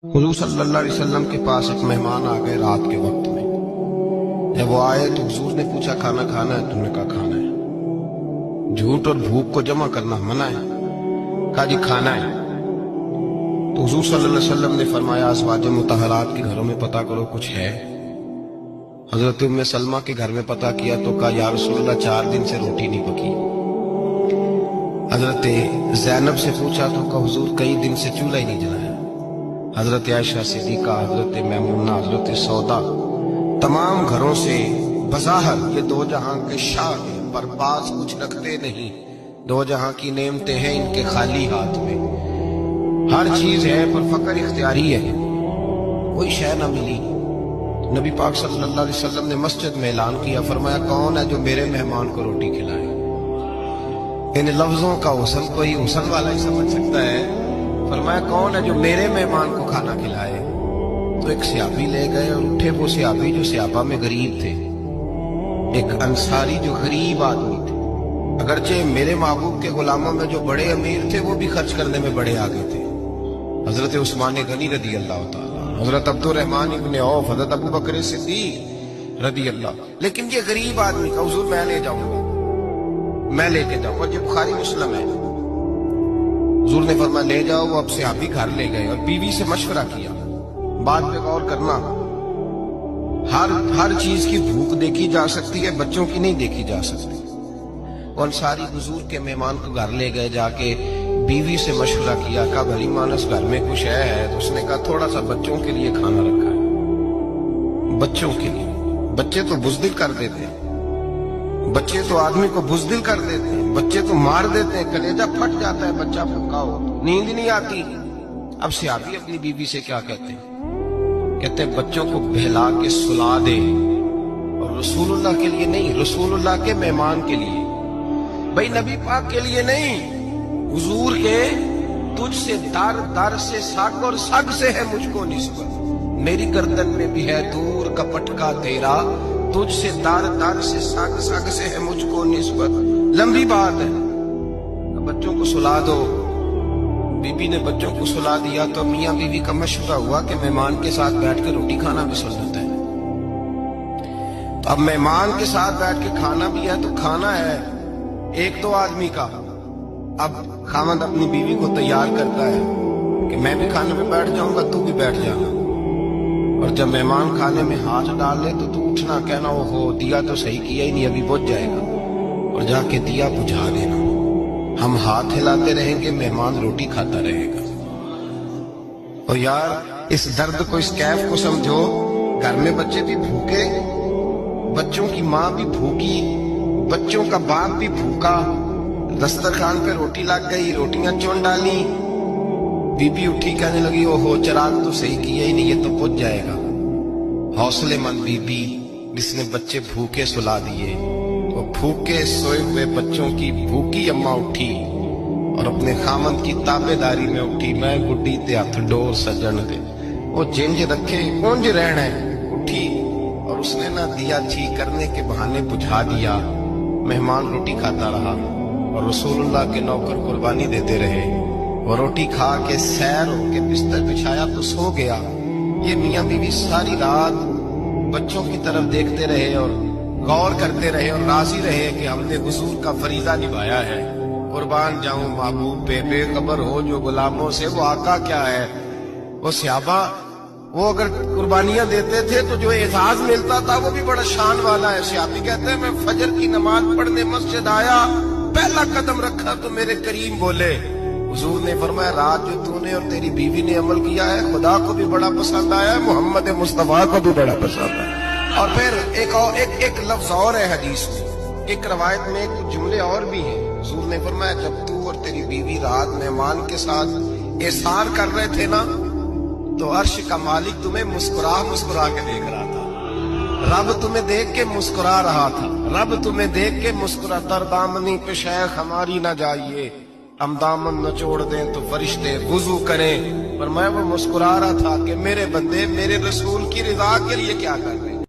हुजूर सल्लल्लाहु अलैहि वसल्लम के पास एक मेहमान आ गए रात के वक्त में। जब वो आए तो हुजूर ने पूछा खाना खाना है? तुमने कहा खाना है। झूठ और भूख को जमा करना मना है। कहा जी खाना है। तो हुजूर सल्लल्लाहु अलैहि वसल्लम ने फरमाया अज़वाज मुतहरात के घरों में पता करो कुछ है। हजरत उम्मे सलमा के घर में पता किया तो कहा या रसूलल्लाह 4 दिन से रोटी नहीं पकी। हजरत ज़ैनब से पूछा तो कहा हुजूर कई दिन से चूल्हा ही नहीं जलाया। हजरत आयशा सिद्दीका, हजरत मैमूना, हजरत सौदा, तमाम घरों से बज़ाहिर ये दो जहां के शाह हैं, पर पास कुछ रखते नहीं। दो जहां की नेमतें हैं इनके खाली हाथ में। हर चीज है पर फकर इख्तियारी है। कोई शय ना मिली। नबी पाक सल्लल्लाहु अलैहि वसल्लम ने मस्जिद में ऐलान किया, फरमाया कौन है जो मेरे मेहमान को रोटी खिलाए। इन लफ्जों का हुस्न कोई हुस्न वाला ही समझ सकता है। फरमाया कौन है जो मेरे मेहमान को खाना खिलाए। तो एक सहाबी ले गए और उठे वो सहाबी जो सहाबा में गरीब थे, एक अंसारी जो गरीब आदमी थे। अगरचे मेरे महबूब के गुलामों में जो बड़े अमीर थे वो भी खर्च करने में बड़े आगे थे। हजरत उस्मान गनी रदी अल्लाह ताला, हजरत अब्दुर्रहमान इब्न औफ, हजरत अबू बकर सिद्दीक रदी अल्लाह। लेकिन ये गरीब आदमी का हुजूर मैं ले जाऊंगा, मैं लेके जाऊंगा। जो बुखारी मुस्लिम है। हुजूर ने फरमाया ले जाओ। वो अब सहाबी घर ले गए और बीवी से मशवरा किया। बात पे गौर करना, हर चीज की भूख देखी जा सकती है, बच्चों की नहीं देखी जा सकती। वो अंसारी हुजूर के मेहमान को घर ले गए, जाके बीवी से मशवरा किया। कहा भली मानस घर में कुछ है? तो उसने कहा थोड़ा सा बच्चों के लिए खाना रखा है। बच्चों के लिए? बच्चे तो बुज़दिल कर देते हैं, बच्चे तो आदमी को बुज़दिल कर देते हैं, बच्चे तो मार देते हैं, कलेजा फट जाता है बच्चा भूखा हो, नींद नहीं आती। अब सहाबी अपनी बीवी से क्या कहते हैं? कहते हैं बच्चों को बहला के सुला दे। और रसूलुल्लाह के लिए नहीं, रसूलुल्लाह के मेहमान के लिए, भाई नबी पाक के लिए नहीं, हुजूर के तुझसे दर दर से सग और सग से है मुझको निस्बत। मेरी गर्दन में भी है दूर का पटका तेरा, तुझसे दर दर से सग सग से है मुझको निस्बत। लंबी बात है। बच्चों को सुला दो। बीबी ने बच्चों को सुला दिया तो मियां बीवी का मशवरा हुआ कि मेहमान के साथ बैठ के रोटी खाना भी सुन्नत है। तो अब मेहमान के साथ बैठ के खाना भी है तो खाना है एक दो आदमी का। अब खामद अपनी बीवी को तैयार करता है कि मैं भी खाने में बैठ जाऊंगा, तू भी बैठ जाना। और जब मेहमान खाने में हाथ डाल ले तो तू उठना, कहना ओहो दिया तो सही किया ही नहीं, अभी बुझ जाएगा। और जाके दिया बुझा देना। हम हाथ हिलाते रहेंगे, मेहमान रोटी खाता रहेगा। और यार इस दर्द को, इस कैफ को समझो। घर में बच्चे भी भूखे, बच्चों की माँ भी भूखी, बच्चों का बाप भी भूखा। दस्तरखान पे रोटी लग गई, रोटियां चुन डाली। बीबी उठी कहने लगी ओहो चिराग तो सही किया ही नहीं, ये तो बुझ जाएगा। हौसलेमंद बीबी जिसने बच्चे भूखे सुला दिए। वो भूखे सोए हुए बच्चों की भूखी अम्मा उठी और अपने खामद की ताबेदारी में उठी। मैं गुड्डी ते हथ डोर सजन दे, वो जिंज रखे कुंज रहना है। उठी और उसने ना दिया ठीक करने के बहाने बुझा दिया। मेहमान रोटी खाता रहा और रसूलुल्लाह के नौकर कुर्बानी देते रहे। वो रोटी खा के सैर होके बिस्तर बिछाया तो सो गया। ये मियां बीवी सारी रात बच्चों की तरफ देखते रहे और गौर करते रहे और राजी रहे कि हमने हुजूर का फरीजा निभाया है। कुर्बान जाऊं महबूब पे, बेखबर हो जो गुलामों से, वो आका क्या है। वो सहाबा वो अगर कुर्बानियां देते थे तो जो एजाज मिलता था वो भी बड़ा शान वाला है। सहाबी कहते हैं मैं फजर की नमाज पढ़ने मस्जिद आया, पहला कदम रखा तो मेरे करीम बोले। हुजूर ने फरमाया रात जो तूने और तेरी बीवी ने अमल किया है खुदा को भी बड़ा पसंद आया है, मोहम्मद मुस्तफा को भी बड़ा पसंद आया। और फिर एक लफ्ज और है हदीस में, एक रवायत में कुछ जुमले और भी हैं। हुजूर ने फरमाया जब तू और तेरी बीवी रात मेहमान के साथ एसार कर रहे थे ना, तो अर्श का मालिक तुम्हें मुस्कुरा मुस्कुरा के देख रहा था। रब तुम्हें देख के मुस्कुरा रहा था। रब तुम्हें देख के मुस्कुरा। तर दामनी पे शेख हमारी ना जाइए, हम दामन न छोड़ दें तो फरिश्ते वुजू करें। पर मैं वो मुस्कुरा रहा था कि मेरे बंदे मेरे रसूल की रिजा के लिए क्या कर रहे हैं।